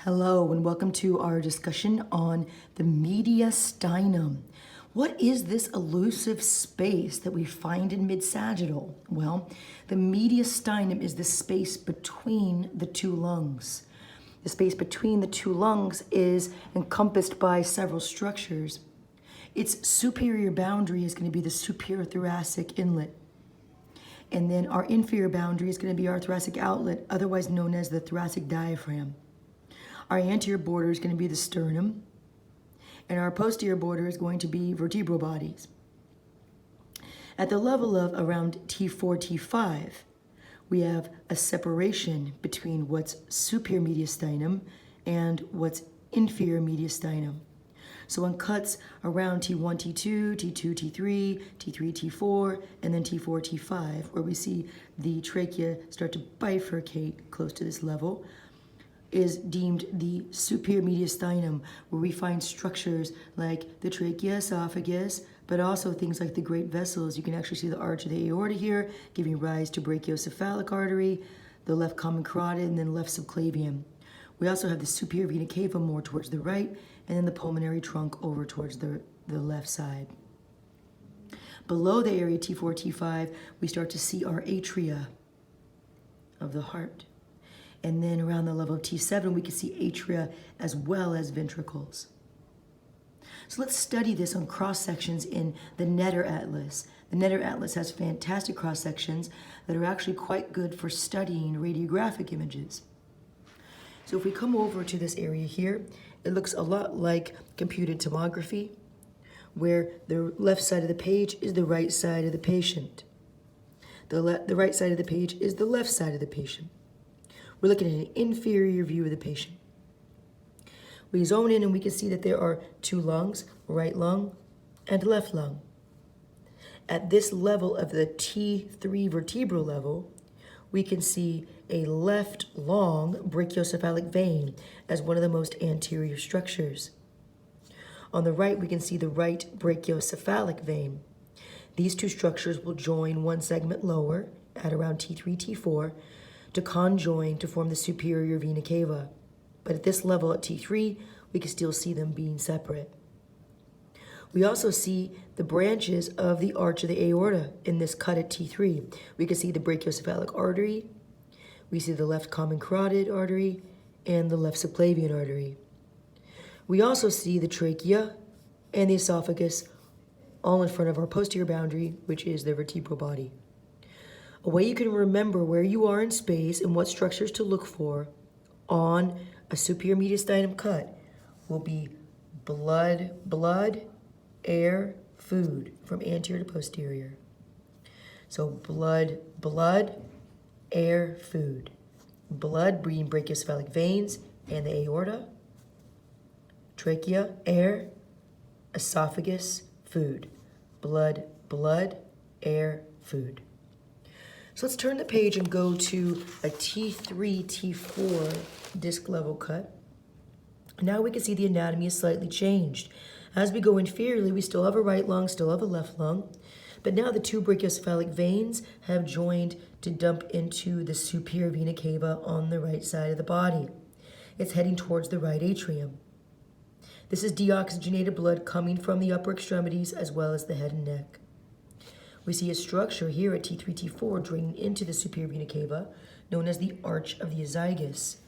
Hello and welcome to our discussion on the mediastinum. What is this elusive space that we find in mid-sagittal? Well, the mediastinum is the space between the two lungs. The space between the two lungs is encompassed by several structures. Its superior boundary is going to be the superior thoracic inlet. And then our inferior boundary is going to be our thoracic outlet, otherwise known as the thoracic diaphragm. Our anterior border is going to be the sternum, and our posterior border is going to be vertebral bodies. At the level of around T4, T5, we have a separation between what's superior mediastinum and what's inferior mediastinum. So on cuts around T1, T2, T2, T3, T3, T4, and then T4, T5, where we see the trachea start to bifurcate close to this level, is deemed the superior mediastinum, where we find structures like the trachea, esophagus, but also things like the great vessels. You can actually see the arch of the aorta here, giving rise to brachiocephalic artery, the left common carotid, and then left subclavian. We also have the superior vena cava more towards the right, and then the pulmonary trunk over towards the left side. Below the area T4, T5, we start to see our atria of the heart. And then around the level of T7, we can see atria as well as ventricles. So let's study this on cross-sections in the Netter Atlas. The Netter Atlas has fantastic cross-sections that are actually quite good for studying radiographic images. So if we come over to this area here, it looks a lot like computed tomography, where the left side of the page is the right side of the patient. The right side of the page is the left side of the patient. We're looking at an inferior view of the patient. We zone in and we can see that there are two lungs, right lung and left lung. At this level of the T3 vertebral level, we can see a left long brachiocephalic vein as one of the most anterior structures. On the right, we can see the right brachiocephalic vein. These two structures will join one segment lower at around T3, T4, to conjoin to form the superior vena cava. But at this level at T3, we can still see them being separate. We also see the branches of the arch of the aorta in this cut at T3. We can see the brachiocephalic artery, we see the left common carotid artery, and the left subclavian artery. We also see the trachea and the esophagus all in front of our posterior boundary, which is the vertebral body. A way you can remember where you are in space and what structures to look for on a superior mediastinum cut will be blood, air, food from anterior to posterior. So blood, air, food. Blood being brachiocephalic veins and the aorta. Trachea, air. Esophagus, food. Blood, air, food. So let's turn the page and go to a T3, T4 disc level cut. Now we can see the anatomy is slightly changed. As we go inferiorly, we still have a right lung, still have a left lung, but now the two brachiocephalic veins have joined to dump into the superior vena cava on the right side of the body. It's heading towards the right atrium. This is deoxygenated blood coming from the upper extremities as well as the head and neck. We see a structure here at T3, T4 draining into the superior vena cava, known as the arch of the azygos.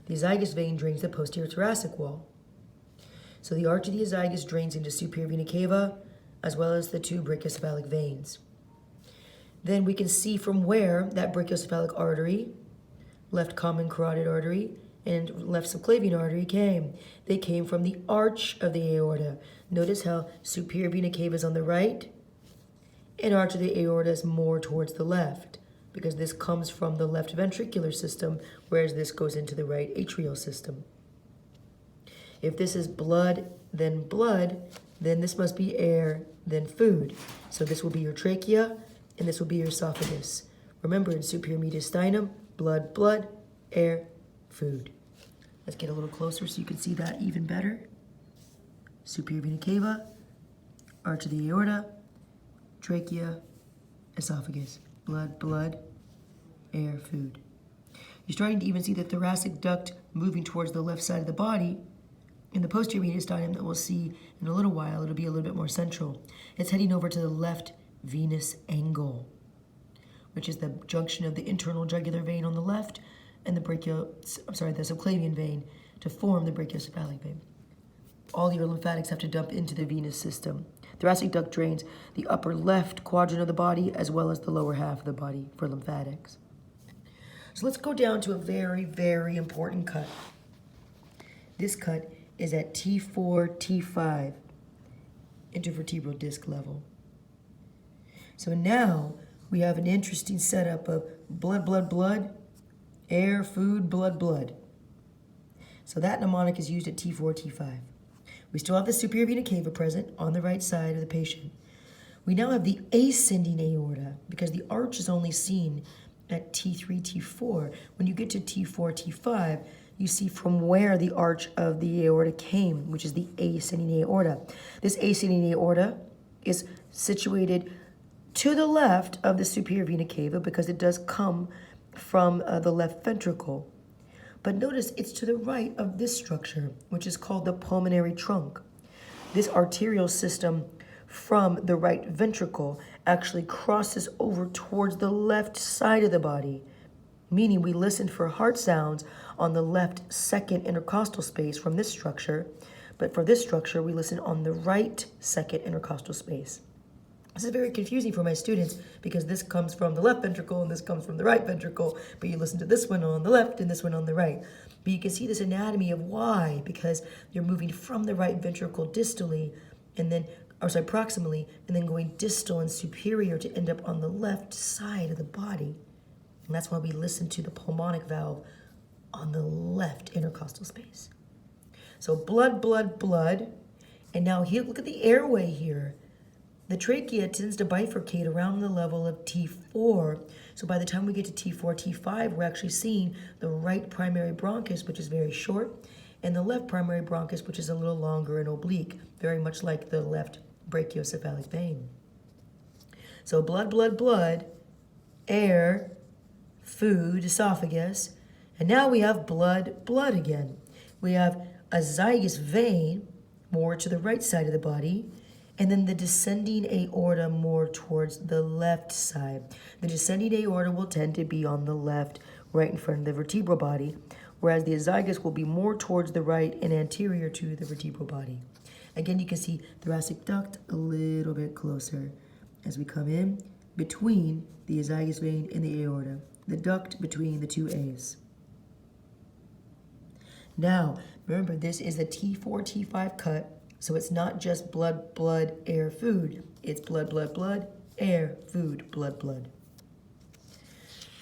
The azygos vein drains the posterior thoracic wall. So the arch of the azygos drains into superior vena cava, as well as the two brachiocephalic veins. Then we can see from where that brachiocephalic artery, left common carotid artery, and left subclavian artery came. They came from the arch of the aorta. Notice how superior vena cava is on the right, and arch of the aorta is more towards the left, because this comes from the left ventricular system, whereas this goes into the right atrial system. If this is blood, then this must be air, then food. So this will be your trachea, and this will be your esophagus. Remember, in superior mediastinum, blood, air, food. Let's get a little closer so you can see that even better. Superior vena cava, arch of the aorta, trachea, esophagus, blood, air, food. You're starting to even see the thoracic duct moving towards the left side of the body. In the posterior mediastinum that we'll see in a little while, it'll be a little bit more central. It's heading over to the left venous angle, which is the junction of the internal jugular vein on the left and the subclavian vein to form the brachiocephalic vein. All your lymphatics have to dump into the venous system. Thoracic duct drains the upper left quadrant of the body as well as the lower half of the body for lymphatics. So let's go down to a very, very important cut. This cut is at T4, T5, intervertebral disc level. So now we have an interesting setup of blood, blood, blood, air, food, blood, blood. So that mnemonic is used at T4, T5. We still have the superior vena cava present on the right side of the patient. We now have the ascending aorta because the arch is only seen at T3, T4. When you get to T4, T5, you see from where the arch of the aorta came, which is the ascending aorta. This ascending aorta is situated to the left of the superior vena cava because it does come from the left ventricle. But notice it's to the right of this structure, which is called the pulmonary trunk. This arterial system from the right ventricle actually crosses over towards the left side of the body, meaning we listen for heart sounds on the left second intercostal space from this structure, but for this structure, we listen on the right second intercostal space. This is very confusing for my students because this comes from the left ventricle and this comes from the right ventricle, but you listen to this one on the left and this one on the right. But you can see this anatomy of why, because you're moving from the right ventricle distally and then, proximally, and then going distal and superior to end up on the left side of the body. And that's why we listen to the pulmonic valve on the left intercostal space. So blood, blood, blood. And now here, look at the airway here. The trachea tends to bifurcate around the level of T4. So by the time we get to T4, T5, we're actually seeing the right primary bronchus, which is very short, and the left primary bronchus, which is a little longer and oblique, very much like the left brachiocephalic vein. So blood, blood, blood, air, food, esophagus, and now we have blood, blood again. We have a zygous vein more to the right side of the body, and then the descending aorta more towards the left side. The descending aorta will tend to be on the left, right in front of the vertebral body, whereas the azygos will be more towards the right and anterior to the vertebral body. Again, you can see thoracic duct a little bit closer as we come in between the azygos vein and the aorta, the duct between the two A's. Now, remember, this is a T4, T5 cut, so it's not just blood, blood, air, food. It's blood, blood, blood, air, food, blood, blood.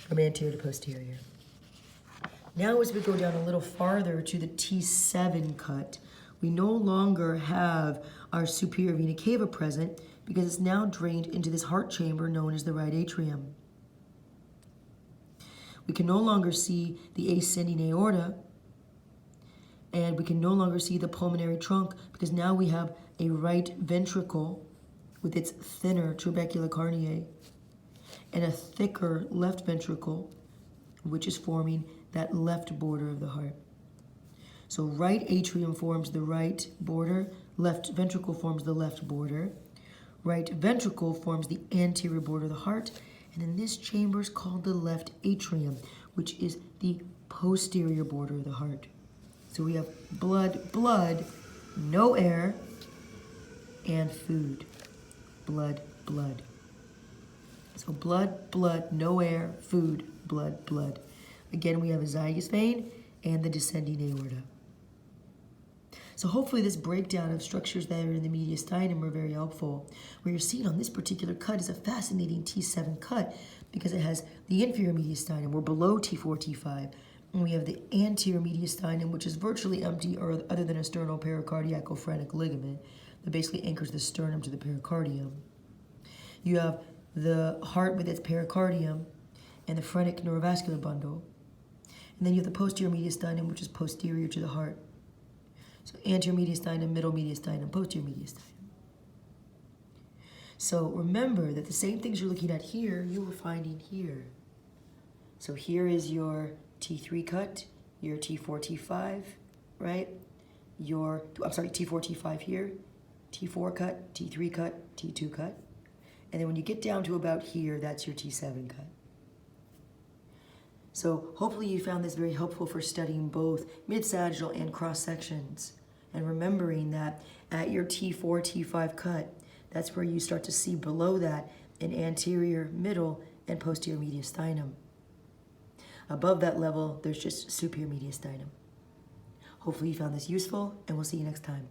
From anterior to posterior. Now as we go down a little farther to the T7 cut, we no longer have our superior vena cava present because it's now drained into this heart chamber known as the right atrium. We can no longer see the ascending aorta, and we can no longer see the pulmonary trunk because now we have a right ventricle with its thinner trabecular carneae and a thicker left ventricle, which is forming that left border of the heart. So right atrium forms the right border, left ventricle forms the left border, right ventricle forms the anterior border of the heart, and then this chamber is called the left atrium, which is the posterior border of the heart. So we have blood, blood, no air, and food. Blood, blood. So blood, blood, no air, food, blood, blood. Again, we have a zygous vein and the descending aorta. So hopefully this breakdown of structures that are in the mediastinum are very helpful. What you're seeing on this particular cut is a fascinating T7 cut because it has the inferior mediastinum. We're below T4, T5. And we have the anterior mediastinum, which is virtually empty other than a sternopericardiacophrenic ligament that basically anchors the sternum to the pericardium. You have the heart with its pericardium and the phrenic neurovascular bundle. And then you have the posterior mediastinum, which is posterior to the heart. So anterior mediastinum, middle mediastinum, posterior mediastinum. So remember that the same things you're looking at here, you were finding here. So here is your T3 cut, your T4, T5, right? T4, T5 here, T4 cut, T3 cut, T2 cut. And then when you get down to about here, that's your T7 cut. So hopefully you found this very helpful for studying both mid-sagittal and cross sections. And remembering that at your T4, T5 cut, that's where you start to see below that an anterior, middle, and posterior mediastinum. Above that level, there's just superior mediastinum. Hopefully you found this useful, and we'll see you next time.